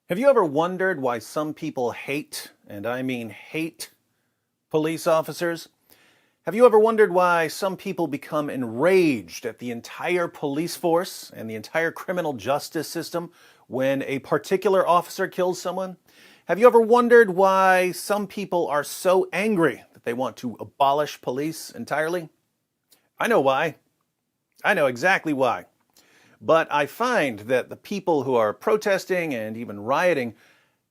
Have you ever wondered why some people hate, and I mean hate, police officers? Have you ever wondered why some people become enraged at the entire police force and the entire criminal justice system when a particular officer kills someone? Have you ever wondered why some people are so angry that they want to abolish police entirely? I know why. I know exactly why. But I find that the people who are protesting and even rioting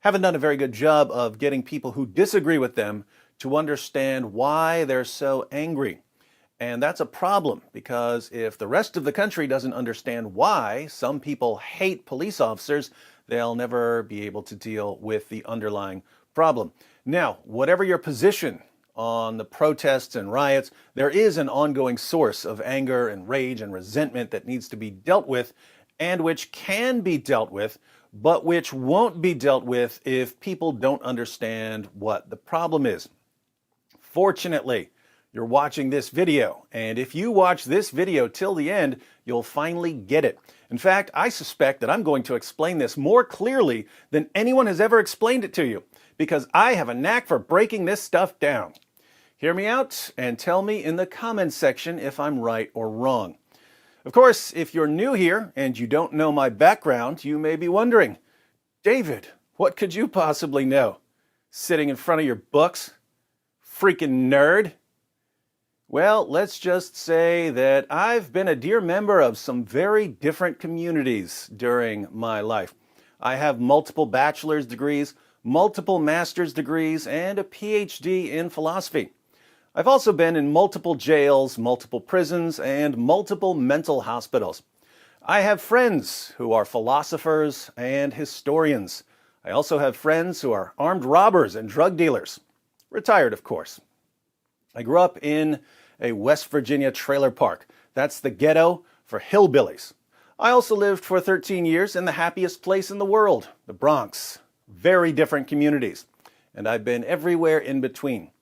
haven't done a very good job of getting people who disagree with them to understand why they're so angry. And that's a problem, because if the rest of the country doesn't understand why some people hate police officers, they'll never be able to deal with the underlying problem. Now, whatever your position on the protests and riots, there is an ongoing source of anger and rage and resentment that needs to be dealt with, and which can be dealt with, but which won't be dealt with if people don't understand what the problem is. Fortunately, you're watching this video, and if you watch this video till the end, you'll finally get it. In fact, I suspect that I'm going to explain this more clearly than anyone has ever explained it to you, because I have a knack for breaking this stuff down. Hear me out and tell me in the comments section if I'm right or wrong. Of course, if you're new here and you don't know my background, you may be wondering, David, what could you possibly know? Sitting in front of your books? Freaking nerd? Well, let's just say that I've been a dear member of some very different communities during my life. I have multiple bachelor's degrees, multiple master's degrees, and a PhD in philosophy. I've also been in multiple jails, multiple prisons, and multiple mental hospitals. I have friends who are philosophers and historians. I also have friends who are armed robbers and drug dealers. Retired, of course. I grew up in a West Virginia trailer park. That's the ghetto for hillbillies. I also lived for 13 years in the happiest place in the world, the Bronx. Very different communities. And I've been everywhere in between.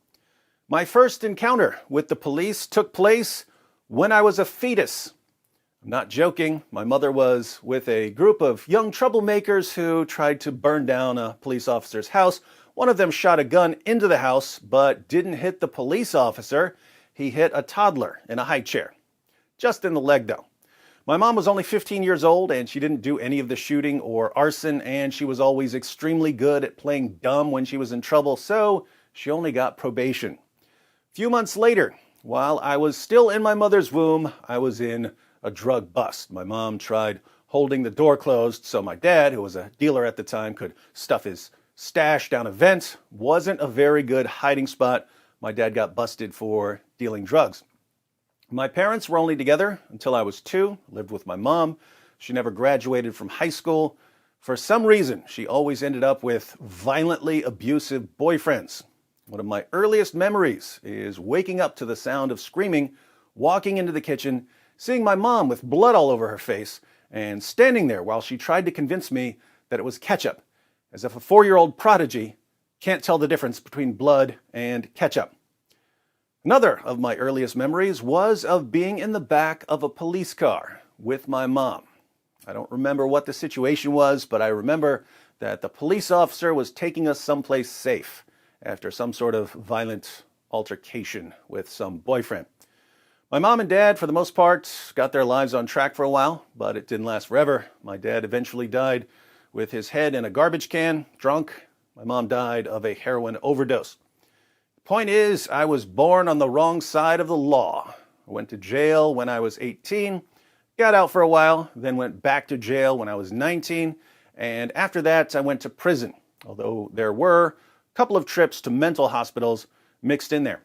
My first encounter with the police took place when I was a fetus. I'm not joking. My mother was with a group of young troublemakers who tried to burn down a police officer's house. One of them shot a gun into the house, but didn't hit the police officer. He hit a toddler in a high chair. Just in the leg, though. My mom was only 15 years old, and she didn't do any of the shooting or arson, and she was always extremely good at playing dumb when she was in trouble, so she only got probation. A few months later, while I was still in my mother's womb, I was in a drug bust. My mom tried holding the door closed so my dad, who was a dealer at the time, could stuff his stash down a vent. Wasn't a very good hiding spot. My dad got busted for dealing drugs. My parents were only together until I was 2, lived with my mom. She never graduated from high school. For some reason, she always ended up with violently abusive boyfriends. One of my earliest memories is waking up to the sound of screaming, walking into the kitchen, seeing my mom with blood all over her face, and standing there while she tried to convince me that it was ketchup, as if a 4-year-old prodigy can't tell the difference between blood and ketchup. Another of my earliest memories was of being in the back of a police car with my mom. I don't remember what the situation was, but I remember that the police officer was taking us someplace safe after some sort of violent altercation with some boyfriend. My mom and dad, for the most part, got their lives on track for a while, but it didn't last forever. My dad eventually died with his head in a garbage can, drunk. My mom died of a heroin overdose. The point is, I was born on the wrong side of the law. I went to jail when I was 18, got out for a while, then went back to jail when I was 19, and after that I went to prison, although there were couple of trips to mental hospitals mixed in there.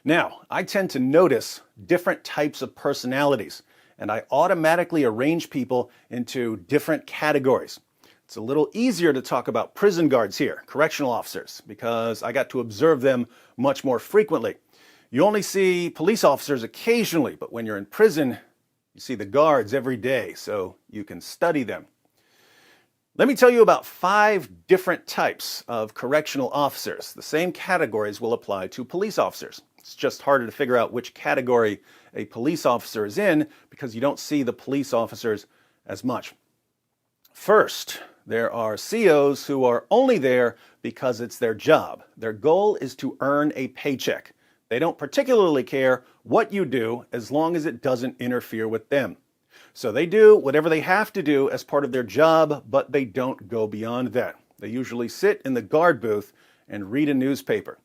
Now, I tend to notice different types of personalities, and I automatically arrange people into different categories. It's a little easier to talk about prison guards here, correctional officers, because I got to observe them much more frequently. You only see police officers occasionally, but when you're in prison, you see the guards every day, so you can study them. Let me tell you about 5 different types of correctional officers. The same categories will apply to police officers. It's just harder to figure out which category a police officer is in because you don't see the police officers as much. First, there are COs who are only there because it's their job. Their goal is to earn a paycheck. They don't particularly care what you do as long as it doesn't interfere with them. So they do whatever they have to do as part of their job, but they don't go beyond that. They usually sit in the guard booth and read a newspaper.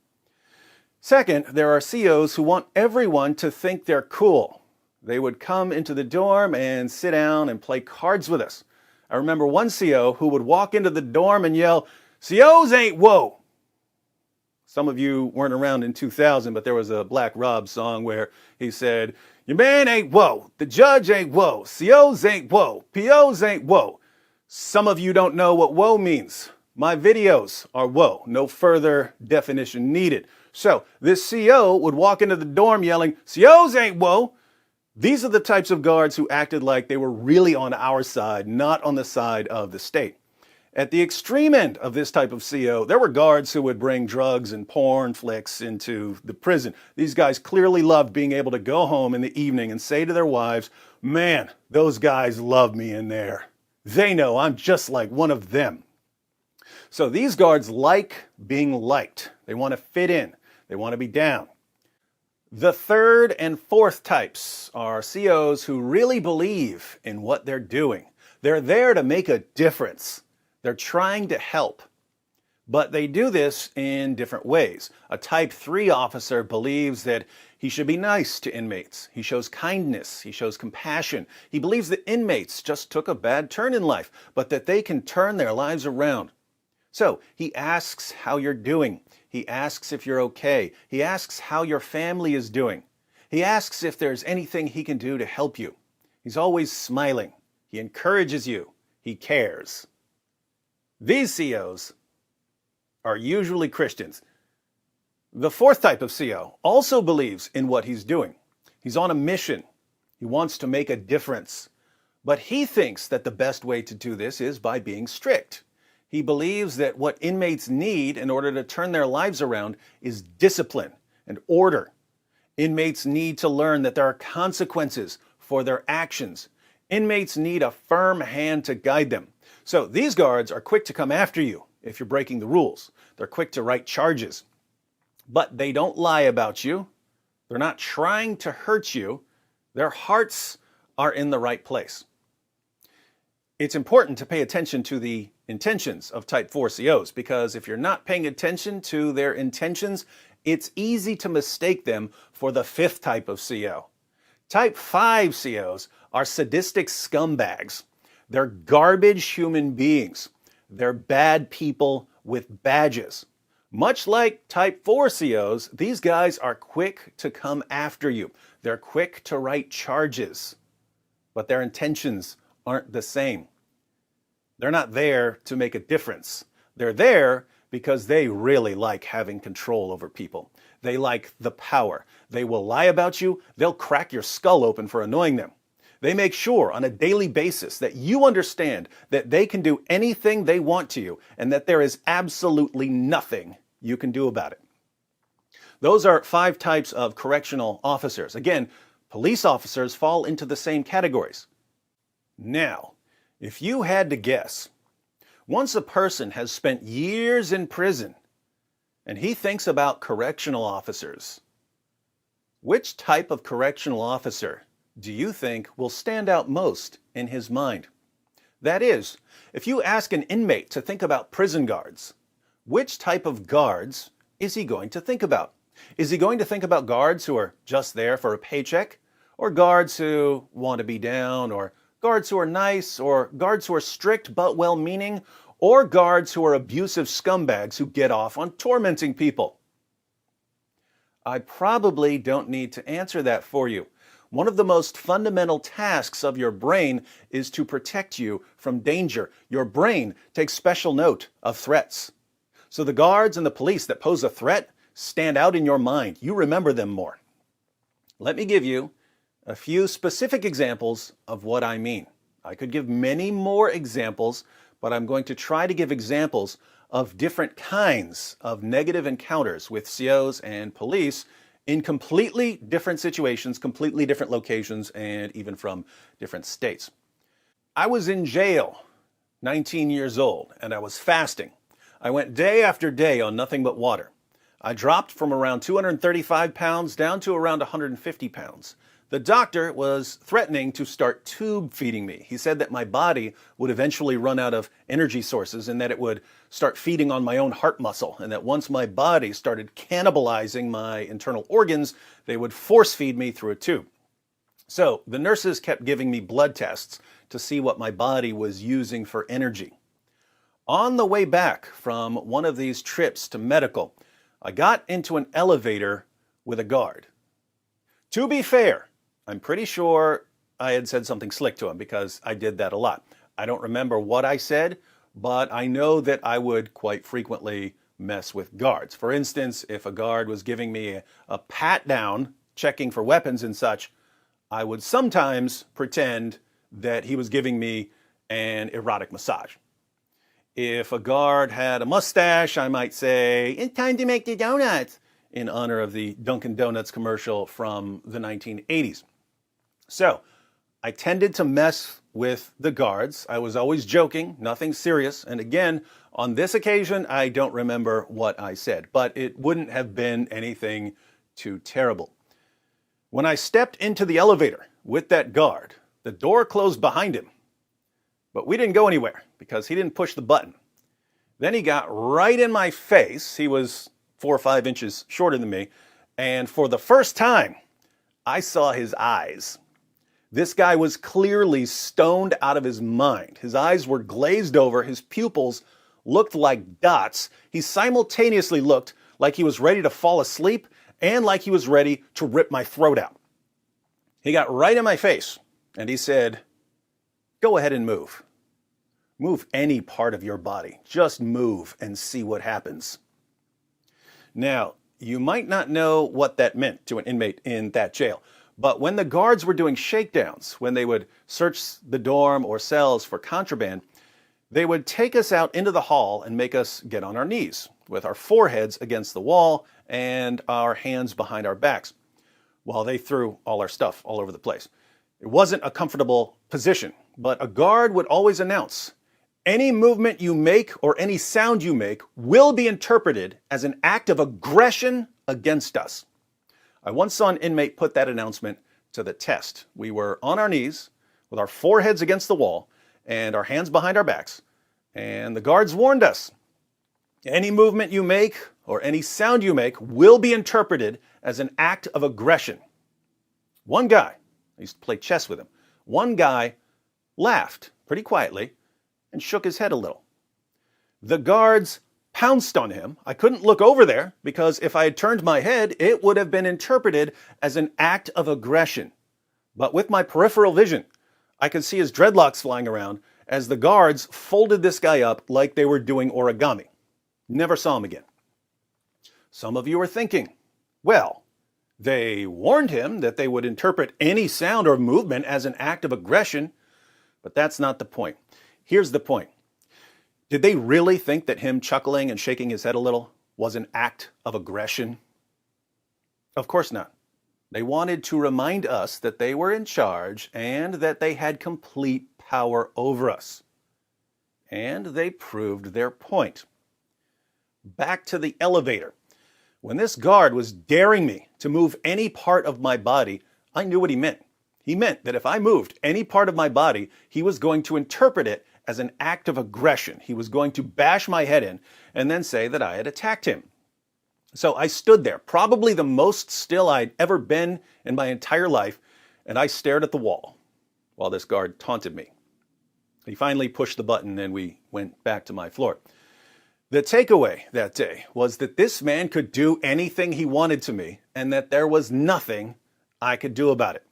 Second, there are COs who want everyone to think they're cool. They would come into the dorm and sit down and play cards with us. I remember one CO who would walk into the dorm and yell, "COs ain't whoa." Some of you weren't around in 2000, but there was a Black Rob song where he said, "Your man ain't whoa, the judge ain't whoa, COs ain't whoa, POs ain't whoa." Some of you don't know what whoa means. My videos are whoa, no further definition needed. So this CO would walk into the dorm yelling, "COs ain't whoa." These are the types of guards who acted like they were really on our side, not on the side of the state. At the extreme end of this type of CO, there were guards who would bring drugs and porn flicks into the prison. These guys clearly loved being able to go home in the evening and say to their wives, "Man, those guys love me in there. They know I'm just like one of them." So these guards like being liked. They want to fit in. They want to be down. The third and fourth types are COs who really believe in what they're doing. They're there to make a difference. They're trying to help. But they do this in different ways. A Type 3 officer believes that he should be nice to inmates. He shows kindness. He shows compassion. He believes that inmates just took a bad turn in life, but that they can turn their lives around. So he asks how you're doing. He asks if you're okay. He asks how your family is doing. He asks if there's anything he can do to help you. He's always smiling. He encourages you. He cares. These COs are usually Christians. The fourth type of CO also believes in what he's doing. He's on a mission. He wants to make a difference. But he thinks that the best way to do this is by being strict. He believes that what inmates need in order to turn their lives around is discipline and order. Inmates need to learn that there are consequences for their actions. Inmates need a firm hand to guide them. So these guards are quick to come after you if you're breaking the rules. They're quick to write charges. But they don't lie about you. They're not trying to hurt you. Their hearts are in the right place. It's important to pay attention to the intentions of Type 4 COs, because if you're not paying attention to their intentions, it's easy to mistake them for the fifth type of CO. Type 5 COs are sadistic scumbags. They're garbage human beings. They're bad people with badges. Much like Type 4 COs, these guys are quick to come after you. They're quick to write charges, but their intentions aren't the same. They're not there to make a difference. They're there because they really like having control over people. They like the power. They will lie about you. They'll crack your skull open for annoying them. They make sure on a daily basis that you understand that they can do anything they want to you and that there is absolutely nothing you can do about it. Those are 5 types of correctional officers. Again, police officers fall into the same categories. Now, if you had to guess, once a person has spent years in prison and he thinks about correctional officers, which type of correctional officer do you think will stand out most in his mind? That is, if you ask an inmate to think about prison guards, which type of guards is he going to think about? Is he going to think about guards who are just there for a paycheck, or guards who want to be down, or guards who are nice, or guards who are strict but well-meaning, or guards who are abusive scumbags who get off on tormenting people? I probably don't need to answer that for you. One of the most fundamental tasks of your brain is to protect you from danger. Your brain takes special note of threats. So the guards and the police that pose a threat stand out in your mind. You remember them more. Let me give you a few specific examples of what I mean. I could give many more examples, but I'm going to try to give examples of different kinds of negative encounters with COs and police in completely different situations, completely different locations, and even from different states. I was in jail 19 years old, and I was fasting. I went day after day on nothing but water. I dropped from around 235 pounds down to around 150 pounds. The doctor was threatening to start tube feeding me. He said that my body would eventually run out of energy sources and that it would start feeding on my own heart muscle, and that once my body started cannibalizing my internal organs, they would force feed me through a tube. So the nurses kept giving me blood tests to see what my body was using for energy. On the way back from one of these trips to medical, I got into an elevator with a guard. To be fair, I'm pretty sure I had said something slick to him because I did that a lot. I don't remember what I said, but I know that I would quite frequently mess with guards. For instance, if a guard was giving me a pat down, checking for weapons and such, I would sometimes pretend that he was giving me an erotic massage. If a guard had a mustache, I might say, "It's time to make the donuts," in honor of the Dunkin' Donuts commercial from the 1980s. So I tended to mess with the guards. I was always joking, nothing serious. And again, on this occasion, I don't remember what I said, but it wouldn't have been anything too terrible. When I stepped into the elevator with that guard, the door closed behind him. But we didn't go anywhere because he didn't push the button. Then he got right in my face. He was 4 or 5 inches shorter than me. And for the first time, I saw his eyes. This guy was clearly stoned out of his mind. His eyes were glazed over. His pupils looked like dots. He simultaneously looked like he was ready to fall asleep and like he was ready to rip my throat out. He got right in my face and he said, "Go ahead and move. Move any part of your body. Just move and see what happens." Now, you might not know what that meant to an inmate in that jail, but when the guards were doing shakedowns, when they would search the dorm or cells for contraband, they would take us out into the hall and make us get on our knees with our foreheads against the wall and our hands behind our backs while they threw all our stuff all over the place. It wasn't a comfortable position, but a guard would always announce, "Any movement you make or any sound you make will be interpreted as an act of aggression against us." I once saw an inmate put that announcement to the test. We were on our knees with our foreheads against the wall and our hands behind our backs, and the guards warned us, "Any movement you make or any sound you make will be interpreted as an act of aggression." One guy, I used to play chess with him, one guy laughed pretty quietly and shook his head a little. The guards pounced on him. I couldn't look over there because if I had turned my head, it would have been interpreted as an act of aggression. But with my peripheral vision, I could see his dreadlocks flying around as the guards folded this guy up like they were doing origami. Never saw him again. Some of you are thinking, well, they warned him that they would interpret any sound or movement as an act of aggression, but that's not the point. Here's the point. Did they really think that him chuckling and shaking his head a little was an act of aggression? Of course not. They wanted to remind us that they were in charge and that they had complete power over us. And they proved their point. Back to the elevator. When this guard was daring me to move any part of my body, I knew what he meant. He meant that if I moved any part of my body, he was going to interpret it as an act of aggression. He was going to bash my head in and then say that I had attacked him. So I stood there, probably the most still I'd ever been in my entire life, and I stared at the wall while this guard taunted me. He finally pushed the button and we went back to my floor. The takeaway that day was that this man could do anything he wanted to me and that there was nothing I could do about it.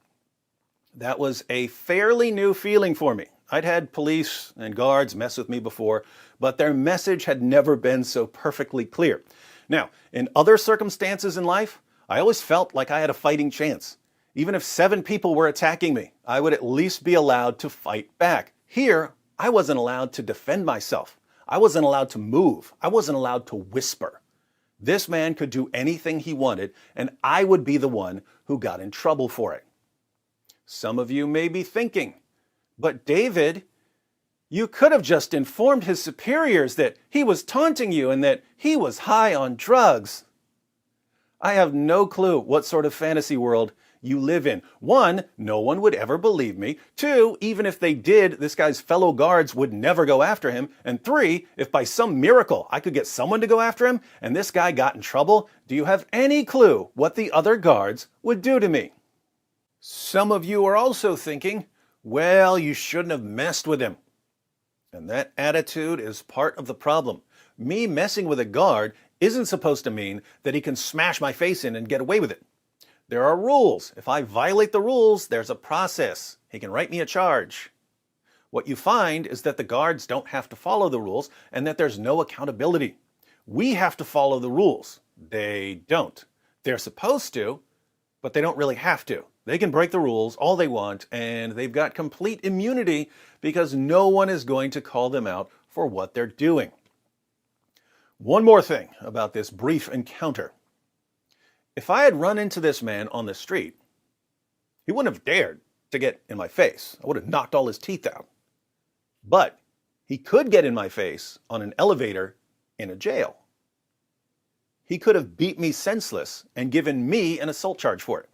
That was a fairly new feeling for me. I'd had police and guards mess with me before, but their message had never been so perfectly clear. Now, in other circumstances in life, I always felt like I had a fighting chance. Even if 7 people were attacking me, I would at least be allowed to fight back. Here, I wasn't allowed to defend myself. I wasn't allowed to move. I wasn't allowed to whisper. This man could do anything he wanted, and I would be the one who got in trouble for it. Some of you may be thinking, but David, You could have just informed his superiors that he was taunting you and that he was high on drugs. I have no clue what sort of fantasy world you live in. 1, no one would ever believe me. 2, even if they did, this guy's fellow guards would never go after him. And 3, if by some miracle I could get someone to go after him and this guy got in trouble, do you have any clue what the other guards would do to me? Some of you are also thinking, well, you shouldn't have messed with him. And that attitude is part of the problem. Me messing with a guard isn't supposed to mean that he can smash my face in and get away with it. There are rules. If I violate the rules, there's a process. He can write me a charge. What you find is that the guards don't have to follow the rules and that there's no accountability. We have to follow the rules. They don't. They're supposed to, but they don't really have to. They can break the rules all they want, and they've got complete immunity because no one is going to call them out for what they're doing. One more thing about this brief encounter. If I had run into this man on the street, he wouldn't have dared to get in my face. I would have knocked all his teeth out. But he could get in my face on an elevator in a jail. He could have beat me senseless and given me an assault charge for it.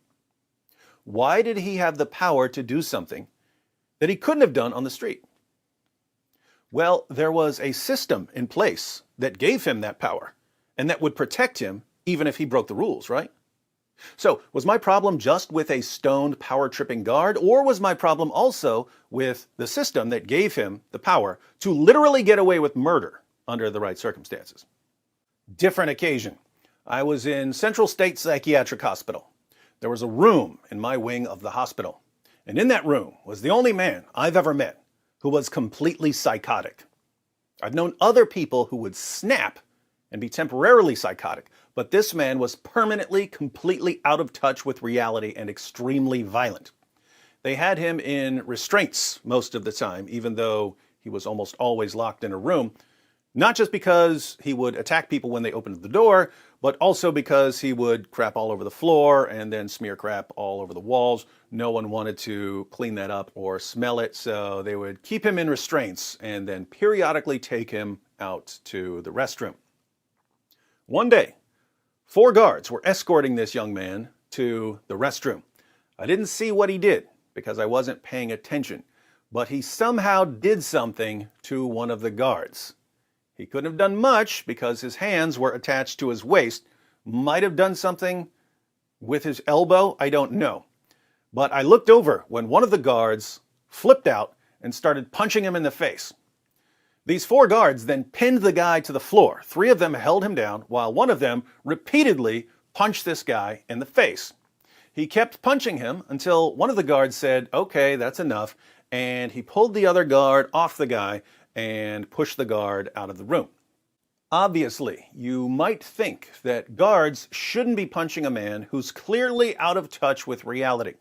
Why did he have the power to do something that he couldn't have done on the street? Well, there was a system in place that gave him that power and that would protect him even if he broke the rules, right? So, was my problem just with a stoned, power-tripping guard, or was my problem also with the system that gave him the power to literally get away with murder under the right circumstances? Different occasion. I was in Central State Psychiatric Hospital. There was a room in my wing of the hospital, and in that room was the only man I've ever met who was completely psychotic. I've known other people who would snap and be temporarily psychotic, but this man was permanently, completely out of touch with reality and extremely violent. They had him in restraints most of the time, even though he was almost always locked in a room, not just because he would attack people when they opened the door, but also because he would crap all over the floor and then smear crap all over the walls. No one wanted to clean that up or smell it, so they would keep him in restraints and then periodically take him out to the restroom. One day, 4 guards were escorting this young man to the restroom. I didn't see what he did because I wasn't paying attention, but he somehow did something to one of the guards. He couldn't have done much because his hands were attached to his waist. Might have done something with his elbow, I don't know. But I looked over when one of the guards flipped out and started punching him in the face. These 4 guards then pinned the guy to the floor. 3 of them held him down while one of them repeatedly punched this guy in the face. He kept punching him until one of the guards said, "Okay, that's enough," and he pulled the other guard off the guy and pushed the guard out of the room. Obviously, you might think that guards shouldn't be punching a man who's clearly out of touch with reality.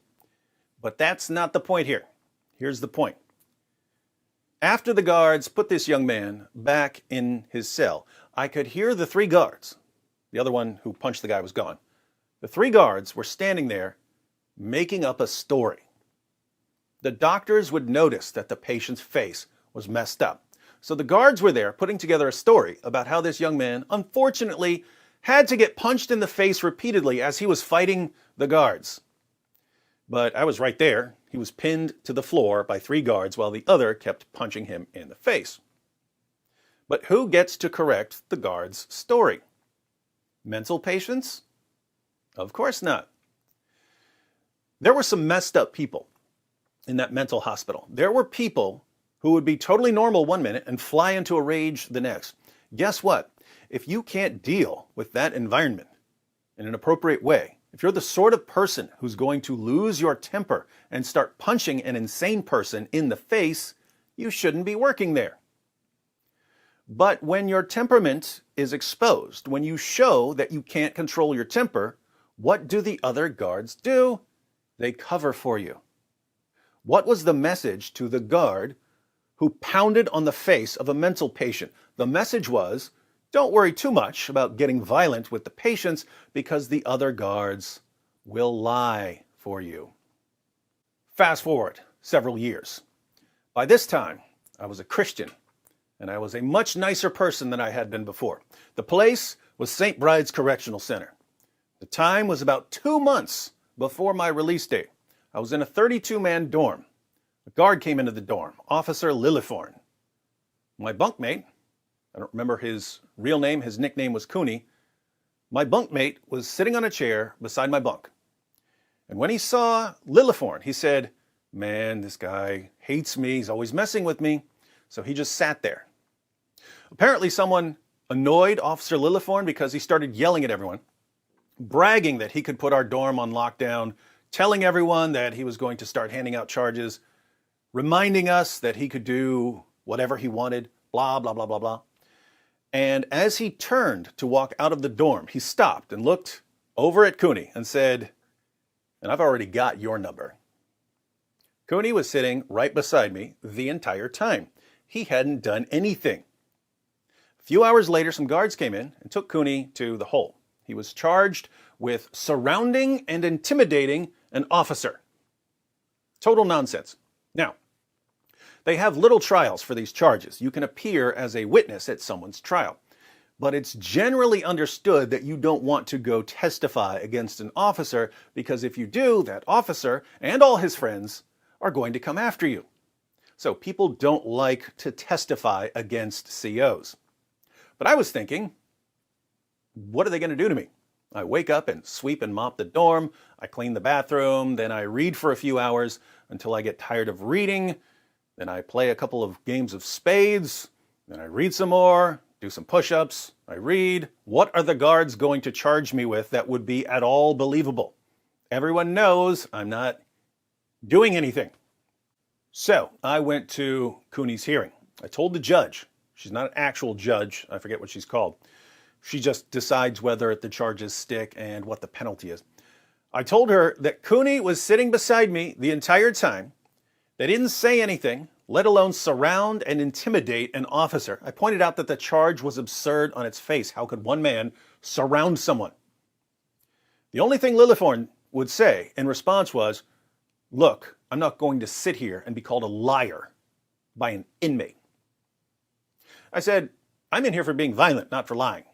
But that's not the point here. Here's the point. After the guards put this young man back in his cell, I could hear the 3 guards. The other one who punched the guy was gone. The 3 guards were standing there making up a story. The doctors would notice that the patient's face was messed up. So the guards were there putting together a story about how this young man, unfortunately, had to get punched in the face repeatedly as he was fighting the guards. But I was right there. He was pinned to the floor by 3 guards while the other kept punching him in the face. But who gets to correct the guard's story? Mental patients? Of course not. There were some messed up people in that mental hospital. There were people who would be totally normal one minute and fly into a rage the next. Guess what? If you can't deal with that environment in an appropriate way, if you're the sort of person who's going to lose your temper and start punching an insane person in the face, you shouldn't be working there. But when your temperament is exposed, when you show that you can't control your temper, what do the other guards do? They cover for you. What was the message to the guard who pounded on the face of a mental patient? The message was, don't worry too much about getting violent with the patients because the other guards will lie for you. Fast forward several years. By this time, I was a Christian, and I was a much nicer person than I had been before. The place was St. Bride's Correctional Center. The time was about 2 months before my release date. I was in a 32-man dorm. A guard came into the dorm, Officer Lillithorn. My bunkmate, I don't remember his real name, his nickname was Cooney. My bunkmate was sitting on a chair beside my bunk. And when he saw Lillithorn, he said, "Man, this guy hates me. He's always messing with me." So he just sat there. Apparently someone annoyed Officer Lillithorn because he started yelling at everyone, bragging that he could put our dorm on lockdown, telling everyone that he was going to start handing out charges, reminding us that he could do whatever he wanted, blah, blah, blah, blah, blah. And as he turned to walk out of the dorm, he stopped and looked over at Cooney and said, "And I've already got your number." Cooney was sitting right beside me the entire time. He hadn't done anything. A few hours later, some guards came in and took Cooney to the hole. He was charged with surrounding and intimidating an officer. Total nonsense. Now, they have little trials for these charges. You can appear as a witness at someone's trial. But it's generally understood that you don't want to go testify against an officer because if you do, that officer and all his friends are going to come after you. So people don't like to testify against COs. But I was thinking, what are they going to do to me? I wake up and sweep and mop the dorm, I clean the bathroom, then I read for a few hours until I get tired of reading, then I play a couple of games of spades, then I read some more, do some push-ups, I read. What are the guards going to charge me with that would be at all believable? Everyone knows I'm not doing anything. So I went to Cooney's hearing. I told the judge. She's not an actual judge. I forget what she's called. She just decides whether the charges stick and what the penalty is. I told her that Cooney was sitting beside me the entire time. They didn't say anything, let alone surround and intimidate an officer. I pointed out that the charge was absurd on its face. How could one man surround someone? The only thing Lillithorn would say in response was, "Look, I'm not going to sit here and be called a liar by an inmate." I said, "I'm in here for being violent, not for lying.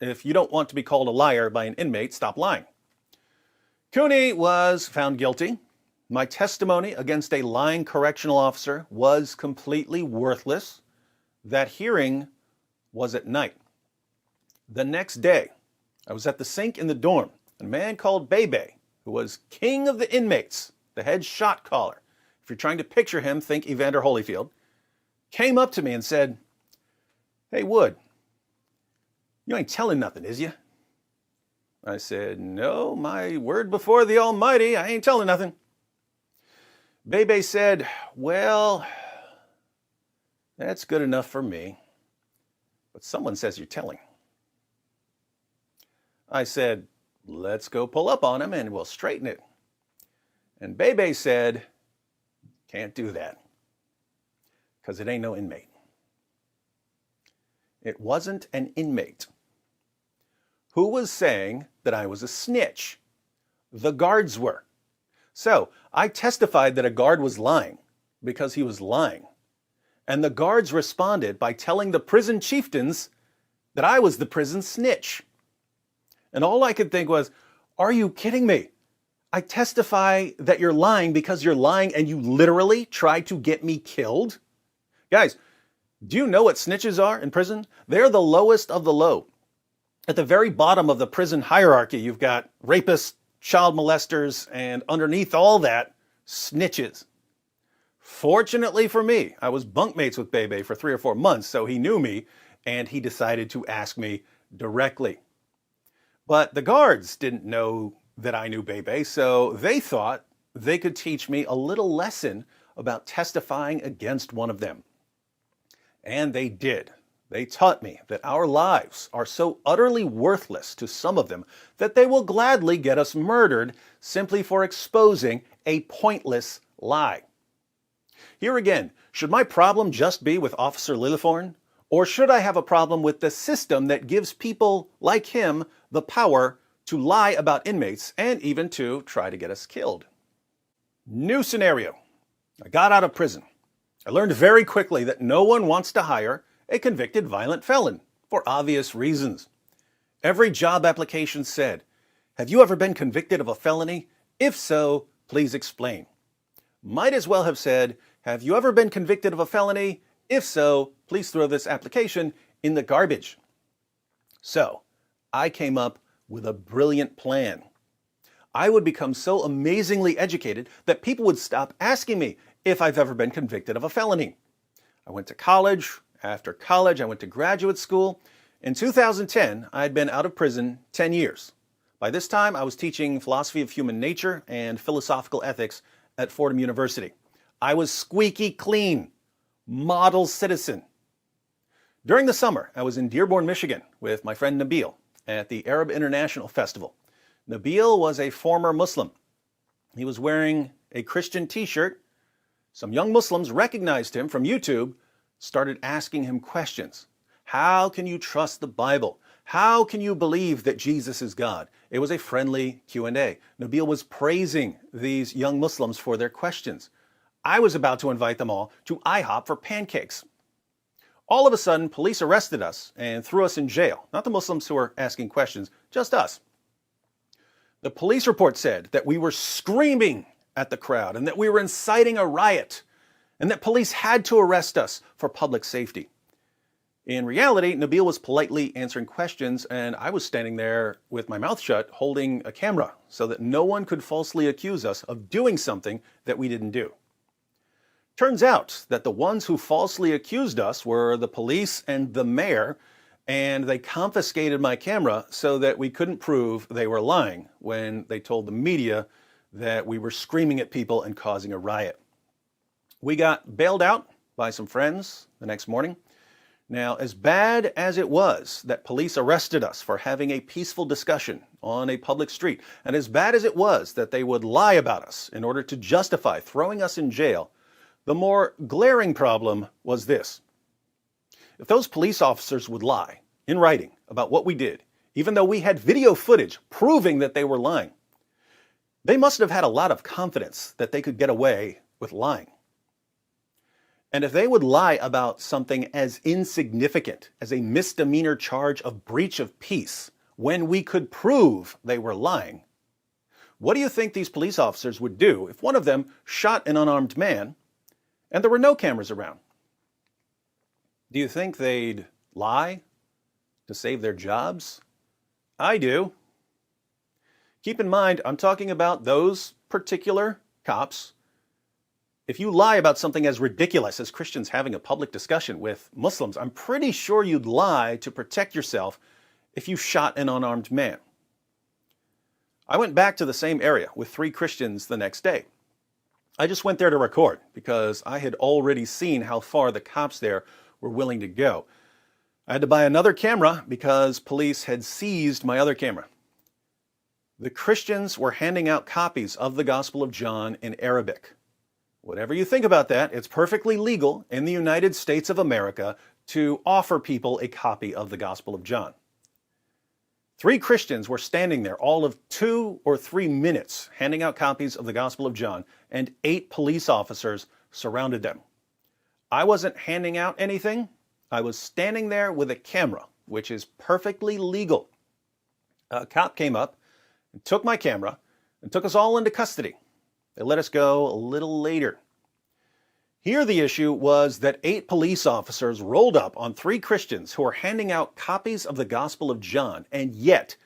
If you don't want to be called a liar by an inmate, stop lying." Cooney was found guilty. My testimony against a lying correctional officer was completely worthless. That hearing was at night. The next day, I was at the sink in the dorm, and a man called Bebe, who was king of the inmates, the head shot caller, if you're trying to picture him, think Evander Holyfield, came up to me and said, "Hey, Wood, you ain't telling nothing, is you?" I said, "No, my word before the Almighty, I ain't telling nothing." Bebe said, "Well, that's good enough for me, but someone says you're telling." I said, "Let's go pull up on him and we'll straighten it." And Bebe said, "Can't do that, because it ain't no inmate." It wasn't an inmate. Who was saying that I was a snitch? The guards were. So I testified that a guard was lying because he was lying. And the guards responded by telling the prison chieftains that I was the prison snitch. And all I could think was, are you kidding me? I testify that you're lying because you're lying and you literally tried to get me killed? Guys, do you know what snitches are in prison? They're the lowest of the low. At the very bottom of the prison hierarchy, you've got rapists, child molesters, and underneath all that, snitches. Fortunately for me, I was bunkmates with Bebe for 3 or 4 months, so he knew me, and he decided to ask me directly. But the guards didn't know that I knew Bebe, so they thought they could teach me a little lesson about testifying against one of them. And they did. They taught me that our lives are so utterly worthless to some of them that they will gladly get us murdered simply for exposing a pointless lie. Here again, should my problem just be with Officer Lillithorn? Or should I have a problem with the system that gives people like him the power to lie about inmates and even to try to get us killed? New scenario. I got out of prison. I learned very quickly that no one wants to hire a convicted violent felon for obvious reasons. Every job application said, "Have you ever been convicted of a felony? If so, please explain." Might as well have said, "Have you ever been convicted of a felony? If so, please throw this application in the garbage." So, I came up with a brilliant plan. I would become so amazingly educated that people would stop asking me if I've ever been convicted of a felony. I went to college. After college, I went to graduate school. In 2010, I'd been out of prison 10 years. By this time, I was teaching philosophy of human nature and philosophical ethics at Fordham University. I was squeaky clean, model citizen. During the summer, I was in Dearborn, Michigan with my friend Nabil at the Arab International Festival. Nabil was a former Muslim. He was wearing a Christian t-shirt. Some young Muslims recognized him from YouTube, started asking him questions. How can you trust the Bible? How can you believe that Jesus is God? It was a friendly Q&A. Nabil was praising these young Muslims for their questions. I was about to invite them all to IHOP for pancakes. All of a sudden, police arrested us and threw us in jail. Not the Muslims who were asking questions, just us. The police report said that we were screaming at the crowd and that we were inciting a riot and that police had to arrest us for public safety. In reality, Nabil was politely answering questions and I was standing there with my mouth shut holding a camera so that no one could falsely accuse us of doing something that we didn't do. Turns out that the ones who falsely accused us were the police and the mayor, and they confiscated my camera so that we couldn't prove they were lying when they told the media that we were screaming at people and causing a riot. We got bailed out by some friends the next morning. Now, as bad as it was that police arrested us for having a peaceful discussion on a public street, and as bad as it was that they would lie about us in order to justify throwing us in jail, the more glaring problem was this. If those police officers would lie in writing about what we did, even though we had video footage proving that they were lying, they must have had a lot of confidence that they could get away with lying. And if they would lie about something as insignificant as a misdemeanor charge of breach of peace when we could prove they were lying, what do you think these police officers would do if one of them shot an unarmed man and there were no cameras around? Do you think they'd lie to save their jobs? I do. Keep in mind, I'm talking about those particular cops. If you lie about something as ridiculous as Christians having a public discussion with Muslims, I'm pretty sure you'd lie to protect yourself if you shot an unarmed man. I went back to the same area with 3 Christians the next day. I just went there to record because I had already seen how far the cops there were willing to go. I had to buy another camera because police had seized my other camera. The Christians were handing out copies of the Gospel of John in Arabic. Whatever you think about that, it's perfectly legal in the United States of America to offer people a copy of the Gospel of John. 3 Christians were standing there all of 2 or 3 minutes handing out copies of the Gospel of John, and 8 police officers surrounded them. I wasn't handing out anything. I was standing there with a camera, which is perfectly legal. A cop came up and took my camera and took us all into custody. They let us go a little later. Here the issue was that 8 police officers rolled up on 3 Christians who were handing out copies of the Gospel of John, and yet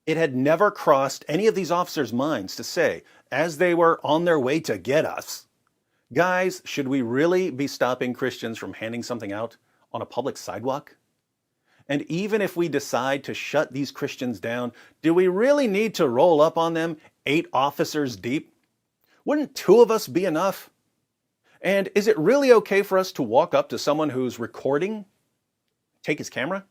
it had never crossed any of these officers' minds to say, as they were on their way to get us, "Guys, should we really be stopping Christians from handing something out on a public sidewalk? And even if we decide to shut these Christians down, do we really need to roll up on them 8 officers deep? Wouldn't 2 of us be enough? And is it really okay for us to walk up to someone who's recording, take his camera?"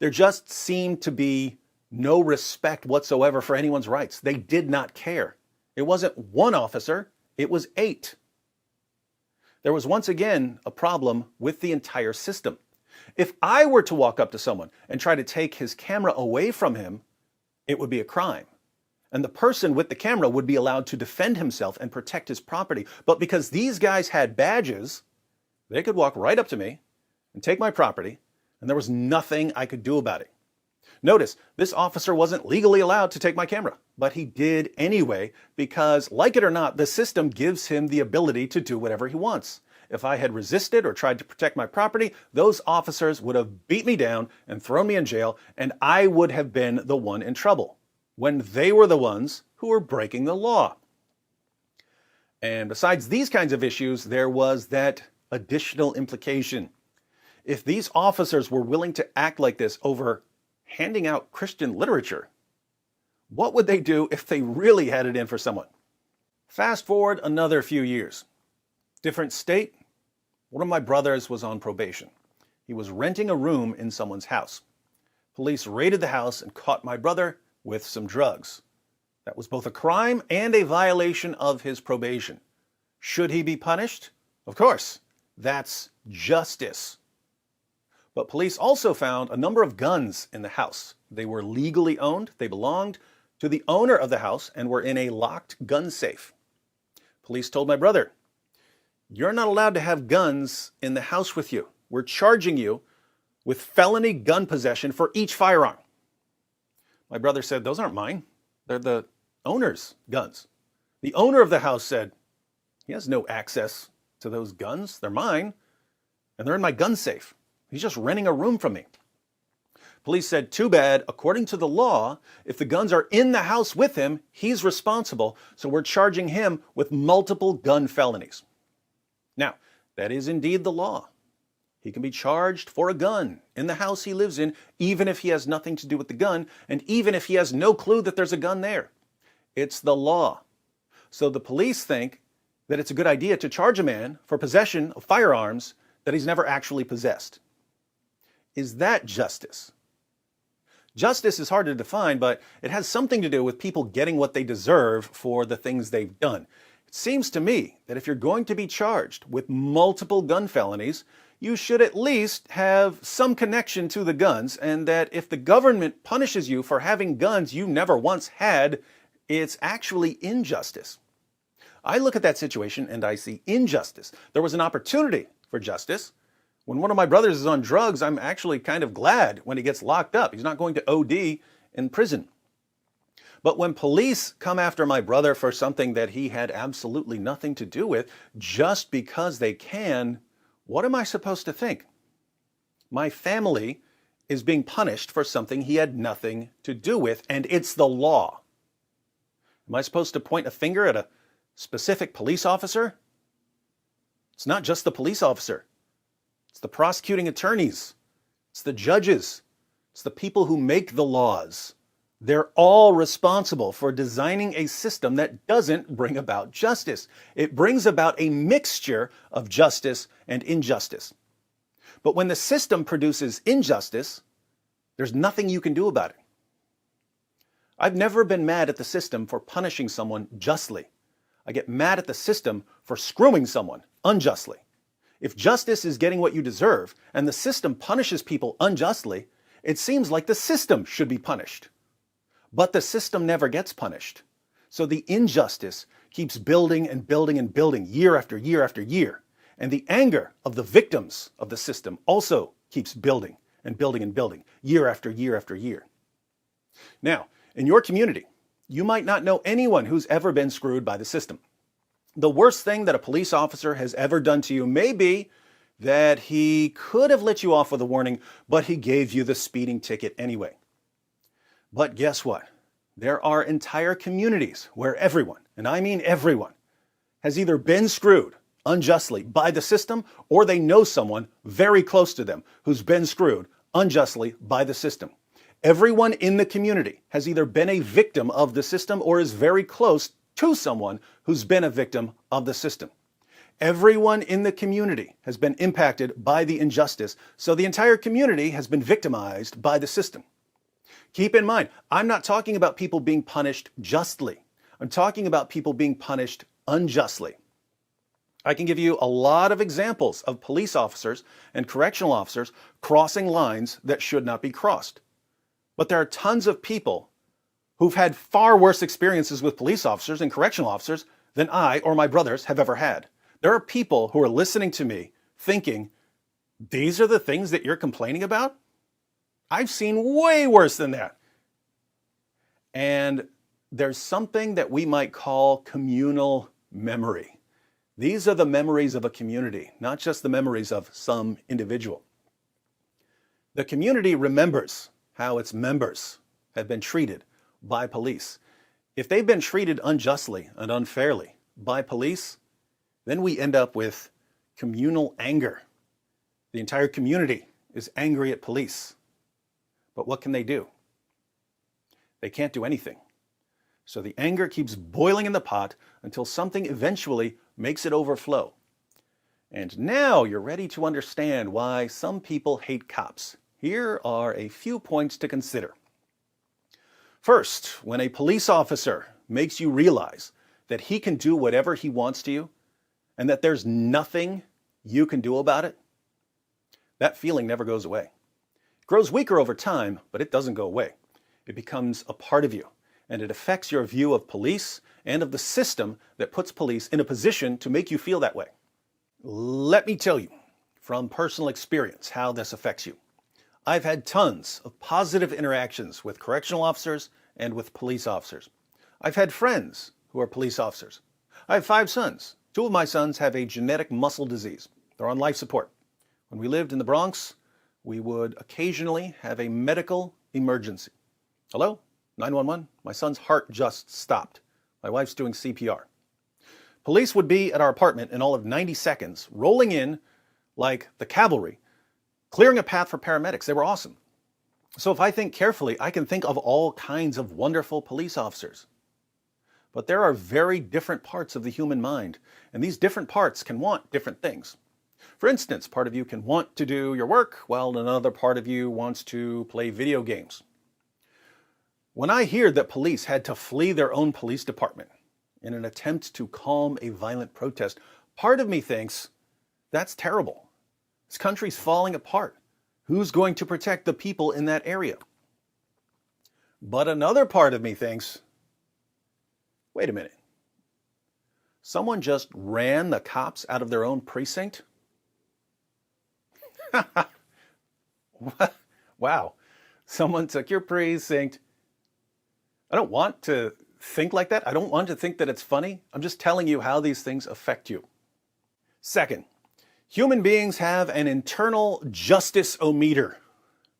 There just seemed to be no respect whatsoever for anyone's rights. They did not care. It wasn't 1 officer, it was 8. There was once again a problem with the entire system. If I were to walk up to someone and try to take his camera away from him, it would be a crime. And the person with the camera would be allowed to defend himself and protect his property. But because these guys had badges, they could walk right up to me and take my property, and there was nothing I could do about it. Notice, this officer wasn't legally allowed to take my camera, but he did anyway because, like it or not, the system gives him the ability to do whatever he wants. If I had resisted or tried to protect my property, those officers would have beat me down and thrown me in jail, and I would have been the one in trouble, when they were the ones who were breaking the law. And besides these kinds of issues, there was that additional implication. If these officers were willing to act like this over handing out Christian literature, what would they do if they really had it in for someone? Fast forward another few years. Different state. One of my brothers was on probation. He was renting a room in someone's house. Police raided the house and caught my brother with some drugs. That was both a crime and a violation of his probation. Should he be punished? Of course. That's justice. But police also found a number of guns in the house. They were legally owned. They belonged to the owner of the house and were in a locked gun safe. Police told my brother, "You're not allowed to have guns in the house with you. We're charging you with felony gun possession for each firearm." My brother said, "Those aren't mine. They're the owner's guns." The owner of the house said, "He has no access to those guns. They're mine, and they're in my gun safe. He's just renting a room from me." Police said, "Too bad. According to the law, if the guns are in the house with him, he's responsible, so we're charging him with multiple gun felonies." Now, that is indeed the law. He can be charged for a gun in the house he lives in, even if he has nothing to do with the gun, and even if he has no clue that there's a gun there. It's the law. So the police think that it's a good idea to charge a man for possession of firearms that he's never actually possessed. Is that justice? Justice is hard to define, but it has something to do with people getting what they deserve for the things they've done. It seems to me that if you're going to be charged with multiple gun felonies, you should at least have some connection to the guns, and that if the government punishes you for having guns you never once had, it's actually injustice. I look at that situation and I see injustice. There was an opportunity for justice. When one of my brothers is on drugs, I'm actually kind of glad when he gets locked up. He's not going to OD in prison. But when police come after my brother for something that he had absolutely nothing to do with, just because they can, what am I supposed to think? My family is being punished for something he had nothing to do with, and it's the law. Am I supposed to point a finger at a specific police officer? It's not just the police officer. It's the prosecuting attorneys. It's the judges. It's the people who make the laws. They're all responsible for designing a system that doesn't bring about justice. It brings about a mixture of justice and injustice. But when the system produces injustice, there's nothing you can do about it. I've never been mad at the system for punishing someone justly. I get mad at the system for screwing someone unjustly. If justice is getting what you deserve and the system punishes people unjustly, it seems like the system should be punished. But the system never gets punished. So the injustice keeps building and building and building year after year after year. And the anger of the victims of the system also keeps building and building and building year after year after year. Now, in your community, you might not know anyone who's ever been screwed by the system. The worst thing that a police officer has ever done to you may be that he could have let you off with a warning, but he gave you the speeding ticket anyway. But guess what? There are entire communities where everyone, and I mean everyone, has either been screwed unjustly by the system or they know someone very close to them who's been screwed unjustly by the system. Everyone in the community has either been a victim of the system or is very close to someone who's been a victim of the system. Everyone in the community has been impacted by the injustice, so the entire community has been victimized by the system. Keep in mind, I'm not talking about people being punished justly. I'm talking about people being punished unjustly. I can give you a lot of examples of police officers and correctional officers crossing lines that should not be crossed. But there are tons of people who've had far worse experiences with police officers and correctional officers than I or my brothers have ever had. There are people who are listening to me thinking, these are the things that you're complaining about? I've seen way worse than that. And there's something that we might call communal memory. These are the memories of a community, not just the memories of some individual. The community remembers how its members have been treated by police. If they've been treated unjustly and unfairly by police, then we end up with communal anger. The entire community is angry at police. But what can they do? They can't do anything. So the anger keeps boiling in the pot until something eventually makes it overflow. And now you're ready to understand why some people hate cops. Here are a few points to consider. First, when a police officer makes you realize that he can do whatever he wants to you and that there's nothing you can do about it, that feeling never goes away. It grows weaker over time, but it doesn't go away. It becomes a part of you, and it affects your view of police and of the system that puts police in a position to make you feel that way. Let me tell you from personal experience how this affects you. I've had tons of positive interactions with correctional officers and with police officers. I've had friends who are police officers. I have 5 sons. 2 of my sons have a genetic muscle disease. They're on life support. When we lived in the Bronx, we would occasionally have a medical emergency. Hello? 911? My son's heart just stopped. My wife's doing CPR. Police would be at our apartment in all of 90 seconds, rolling in like the cavalry, clearing a path for paramedics. They were awesome. So if I think carefully, I can think of all kinds of wonderful police officers. But there are very different parts of the human mind, and these different parts can want different things. For instance, part of you can want to do your work, while another part of you wants to play video games. When I hear that police had to flee their own police department in an attempt to calm a violent protest, part of me thinks, that's terrible. This country's falling apart. Who's going to protect the people in that area? But another part of me thinks, wait a minute. Someone just ran the cops out of their own precinct? Wow. Someone took your precinct. I don't want to think like that. I don't want to think that it's funny. I'm just telling you how these things affect you. Second, human beings have an internal justice-o-meter,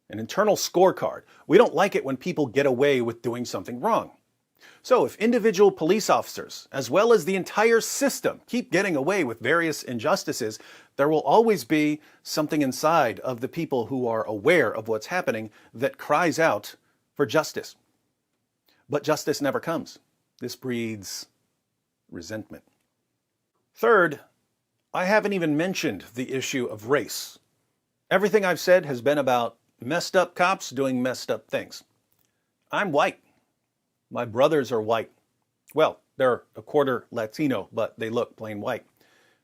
an internal scorecard. We don't like it when people get away with doing something wrong. So if individual police officers, as well as the entire system, keep getting away with various injustices, there will always be something inside of the people who are aware of what's happening that cries out for justice. But justice never comes. This breeds resentment. Third, I haven't even mentioned the issue of race. Everything I've said has been about messed up cops doing messed up things. I'm white. My brothers are white. Well, they're a quarter Latino, but they look plain white.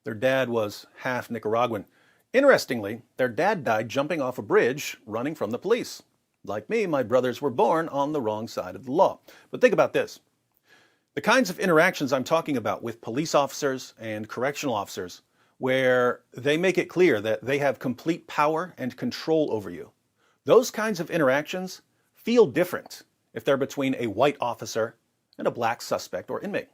Their dad was half Nicaraguan. Interestingly, their dad died jumping off a bridge running from the police. Like me, my brothers were born on the wrong side of the law. But think about this. The kinds of interactions I'm talking about with police officers and correctional officers, where they make it clear that they have complete power and control over you, those kinds of interactions feel different if they're between a white officer and a black suspect or inmate.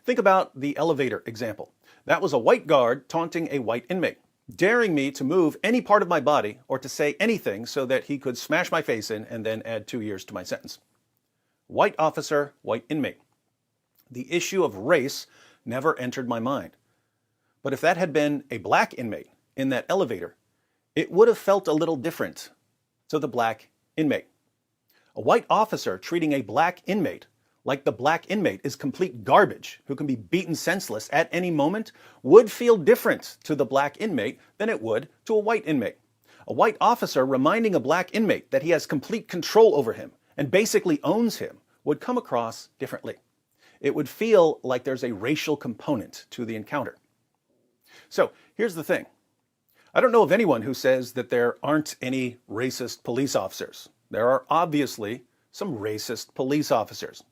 Think about the elevator example. That was a white guard taunting a white inmate, daring me to move any part of my body or to say anything so that he could smash my face in and then add 2 years to my sentence. White officer, white inmate. The issue of race never entered my mind. But if that had been a black inmate in that elevator, it would have felt a little different to the black inmate. A white officer treating a black inmate like the black inmate is complete garbage who can be beaten senseless at any moment would feel different to the black inmate than it would to a white inmate. A white officer reminding a black inmate that he has complete control over him and basically owns him would come across differently. It would feel like there's a racial component to the encounter. So here's the thing. I don't know of anyone who says that there aren't any racist police officers. There are obviously some racist police officers.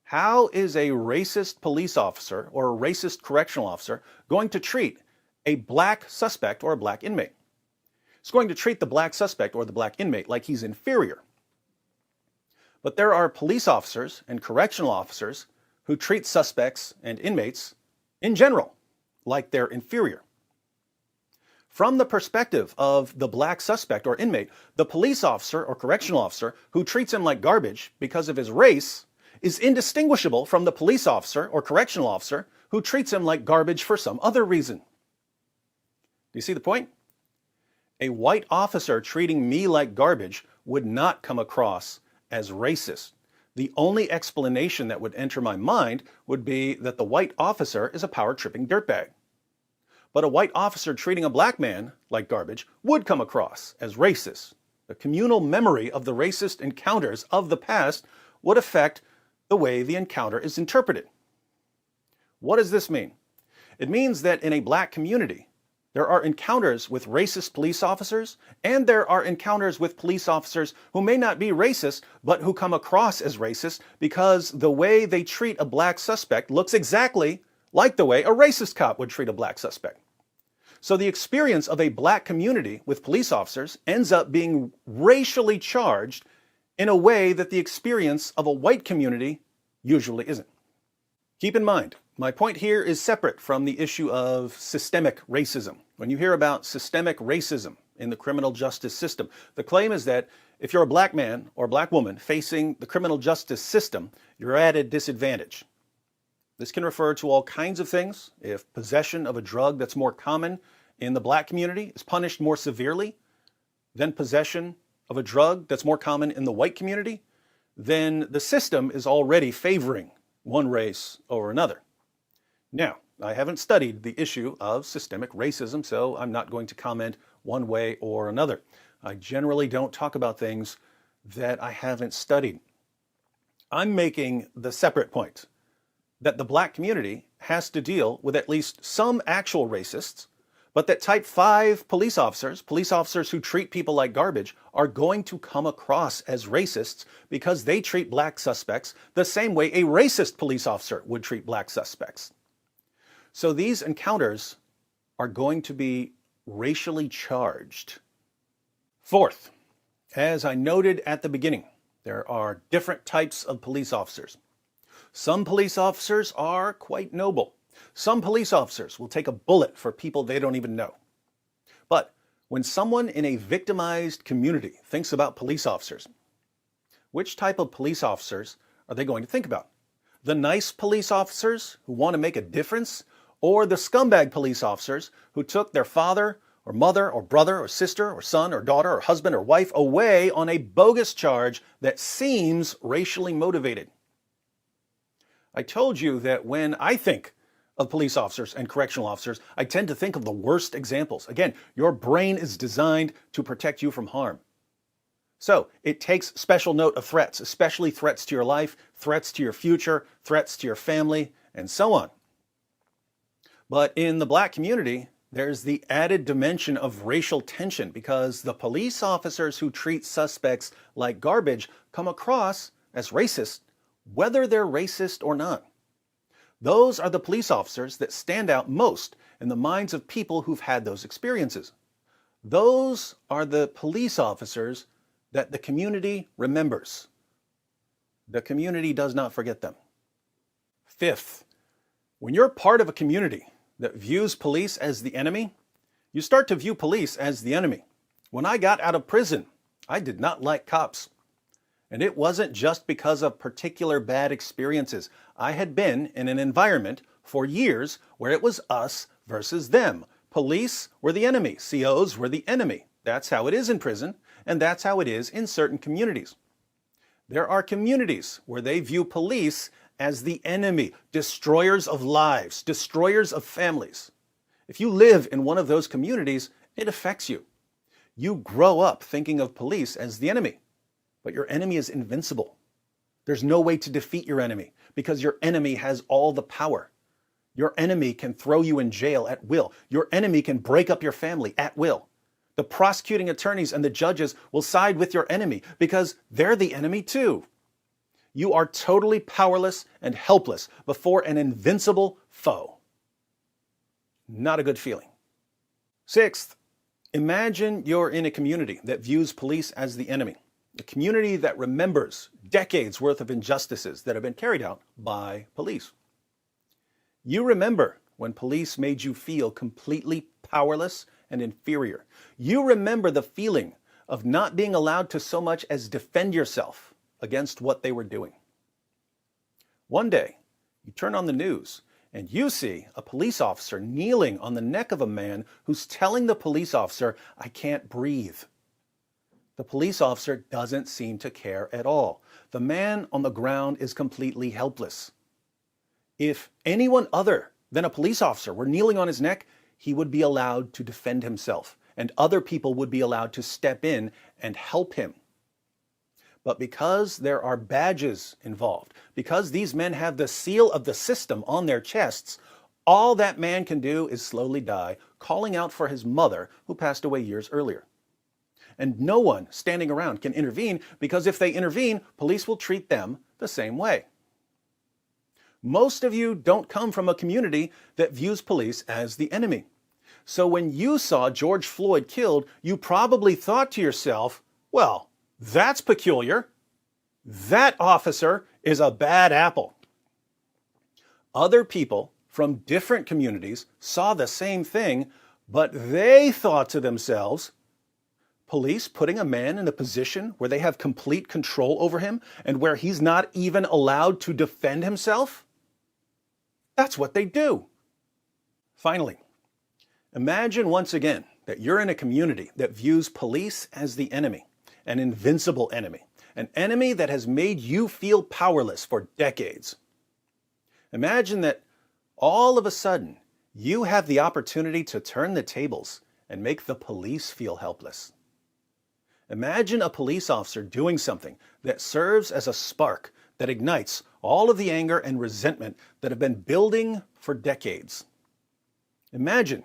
How is a racist police officer or a racist correctional officer going to treat a black suspect or a black inmate? It's going to treat the black suspect or the black inmate like he's inferior. But there are police officers and correctional officers who treat suspects and inmates in general like they're inferior. From the perspective of the black suspect or inmate, the police officer or correctional officer who treats him like garbage because of his race is indistinguishable from the police officer or correctional officer who treats him like garbage for some other reason. Do you see the point? A white officer treating me like garbage would not come across as racist. The only explanation that would enter my mind would be that the white officer is a power-tripping dirtbag. But a white officer treating a black man like garbage would come across as racist. The communal memory of the racist encounters of the past would affect the way the encounter is interpreted. What does this mean? It means that in a black community, there are encounters with racist police officers, and there are encounters with police officers who may not be racist, but who come across as racist because the way they treat a black suspect looks exactly like the way a racist cop would treat a black suspect. So the experience of a black community with police officers ends up being racially charged in a way that the experience of a white community usually isn't. Keep in mind, my point here is separate from the issue of systemic racism. When you hear about systemic racism in the criminal justice system, the claim is that if you're a black man or black woman facing the criminal justice system, you're at a disadvantage. This can refer to all kinds of things. If possession of a drug that's more common in the black community is punished more severely than possession of a drug that's more common in the white community, then the system is already favoring one race over another. Now, I haven't studied the issue of systemic racism, so I'm not going to comment one way or another. I generally don't talk about things that I haven't studied. I'm making the separate point that the black community has to deal with at least some actual racists, but that type 5 police officers who treat people like garbage, are going to come across as racists because they treat black suspects the same way a racist police officer would treat black suspects. So these encounters are going to be racially charged. Fourth, as I noted at the beginning, there are different types of police officers. Some police officers are quite noble. Some police officers will take a bullet for people they don't even know. But when someone in a victimized community thinks about police officers, which type of police officers are they going to think about? The nice police officers who want to make a difference, or the scumbag police officers who took their father or mother or brother or sister or son or daughter or husband or wife away on a bogus charge that seems racially motivated? I told you that when I think of police officers and correctional officers, I tend to think of the worst examples. Again, your brain is designed to protect you from harm. So it takes special note of threats, especially threats to your life, threats to your future, threats to your family, and so on. But in the black community, there's the added dimension of racial tension because the police officers who treat suspects like garbage come across as racist, whether they're racist or not. Those are the police officers that stand out most in the minds of people who've had those experiences. Those are the police officers that the community remembers. The community does not forget them. Fifth, when you're part of a community that views police as the enemy, you start to view police as the enemy. When I got out of prison, I did not like cops. And it wasn't just because of particular bad experiences. I had been in an environment for years where it was us versus them. Police were the enemy. COs were the enemy. That's how it is in prison, and that's how it is in certain communities. There are communities where they view police as the enemy, destroyers of lives, destroyers of families. If you live in one of those communities, it affects you. You grow up thinking of police as the enemy. But your enemy is invincible. There's no way to defeat your enemy because your enemy has all the power. Your enemy can throw you in jail at will. Your enemy can break up your family at will. The prosecuting attorneys and the judges will side with your enemy because they're the enemy too. You are totally powerless and helpless before an invincible foe. Not a good feeling. Sixth, imagine you're in a community that views police as the enemy. A community that remembers decades worth of injustices that have been carried out by police. You remember when police made you feel completely powerless and inferior. You remember the feeling of not being allowed to so much as defend yourself against what they were doing. One day, you turn on the news and you see a police officer kneeling on the neck of a man who's telling the police officer, "I can't breathe." The police officer doesn't seem to care at all. The man on the ground is completely helpless. If anyone other than a police officer were kneeling on his neck, he would be allowed to defend himself, and other people would be allowed to step in and help him. But because there are badges involved, because these men have the seal of the system on their chests, all that man can do is slowly die, calling out for his mother, who passed away years earlier. And no one standing around can intervene, because if they intervene, police will treat them the same way. Most of you don't come from a community that views police as the enemy. So when you saw George Floyd killed, you probably thought to yourself, well, that's peculiar. That officer is a bad apple. Other people from different communities saw the same thing, but they thought to themselves, police putting a man in a position where they have complete control over him and where he's not even allowed to defend himself? That's what they do. Finally, imagine once again that you're in a community that views police as the enemy, an invincible enemy, an enemy that has made you feel powerless for decades. Imagine that all of a sudden you have the opportunity to turn the tables and make the police feel helpless. Imagine a police officer doing something that serves as a spark that ignites all of the anger and resentment that have been building for decades. Imagine,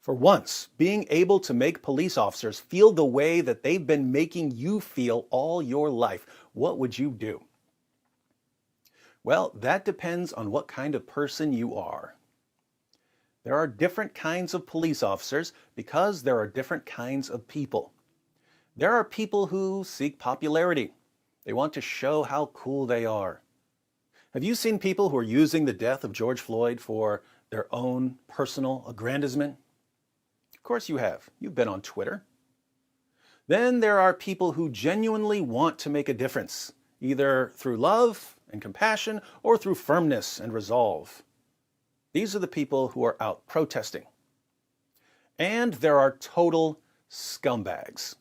for once, being able to make police officers feel the way that they've been making you feel all your life. What would you do? Well, that depends on what kind of person you are. There are different kinds of police officers because there are different kinds of people. There are people who seek popularity. They want to show how cool they are. Have you seen people who are using the death of George Floyd for their own personal aggrandizement? Of course you have. You've been on Twitter. Then there are people who genuinely want to make a difference, either through love and compassion or through firmness and resolve. These are the people who are out protesting. And there are total scumbags.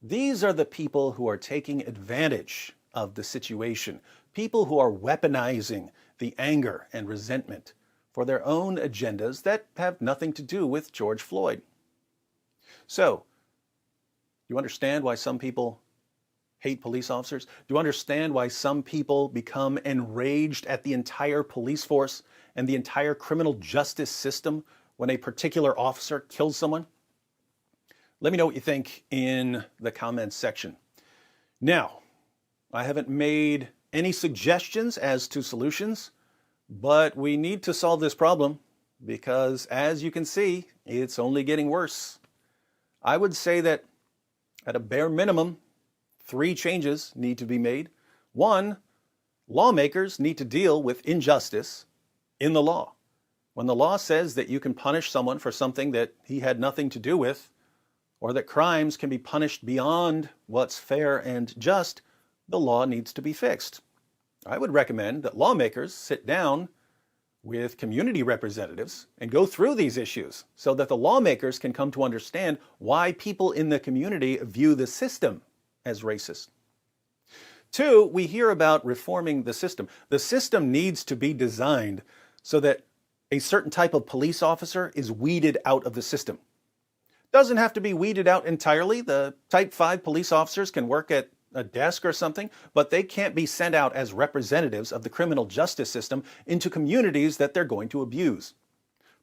These are the people who are taking advantage of the situation, people who are weaponizing the anger and resentment for their own agendas that have nothing to do with George Floyd. So, you understand why some people hate police officers? Do you understand why some people become enraged at the entire police force and the entire criminal justice system when a particular officer kills someone? Let me know what you think in the comments section. Now, I haven't made any suggestions as to solutions, but we need to solve this problem because, as you can see, it's only getting worse. I would say that at a bare minimum, 3 changes need to be made. 1, lawmakers need to deal with injustice in the law. When the law says that you can punish someone for something that he had nothing to do with, or that crimes can be punished beyond what's fair and just, the law needs to be fixed. I would recommend that lawmakers sit down with community representatives and go through these issues so that the lawmakers can come to understand why people in the community view the system as racist. 2, we hear about reforming the system. The system needs to be designed so that a certain type of police officer is weeded out of the system. Doesn't have to be weeded out entirely. The type 5 police officers can work at a desk or something, but they can't be sent out as representatives of the criminal justice system into communities that they're going to abuse.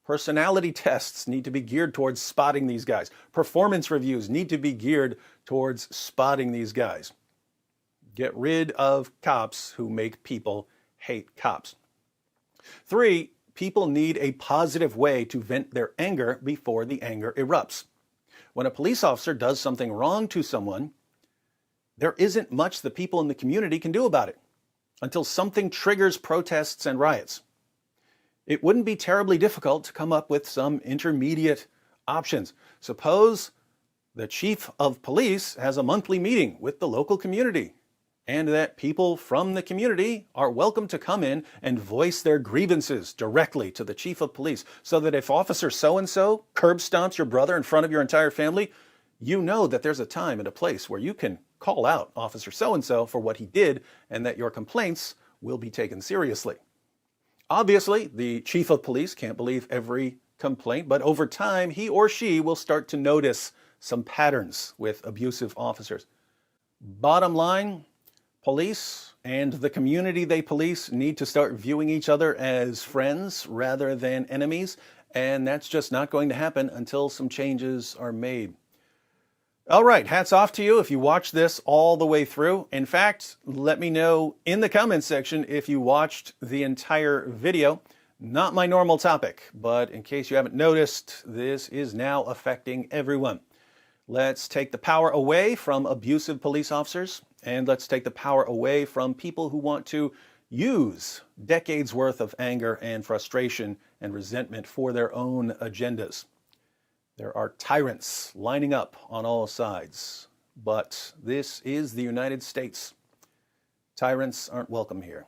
Personality tests need to be geared towards spotting these guys. Performance reviews need to be geared towards spotting these guys. Get rid of cops who make people hate cops. 3, people need a positive way to vent their anger before the anger erupts. When a police officer does something wrong to someone, there isn't much the people in the community can do about it until something triggers protests and riots. It wouldn't be terribly difficult to come up with some intermediate options. Suppose the chief of police has a monthly meeting with the local community, and that people from the community are welcome to come in and voice their grievances directly to the chief of police, so that if Officer so-and-so curb stomps your brother in front of your entire family, you know that there's a time and a place where you can call out Officer so-and-so for what he did, and that your complaints will be taken seriously. Obviously, the chief of police can't believe every complaint, but over time, he or she will start to notice some patterns with abusive officers. Bottom line, police and the community they police need to start viewing each other as friends rather than enemies, and that's just not going to happen until some changes are made. All right, hats off to you if you watched this all the way through. In fact, let me know in the comments section if you watched the entire video. Not my normal topic, but in case you haven't noticed, this is now affecting everyone. Let's take the power away from abusive police officers, and let's take the power away from people who want to use decades worth of anger and frustration and resentment for their own agendas. There are tyrants lining up on all sides, but this is the United States. Tyrants aren't welcome here.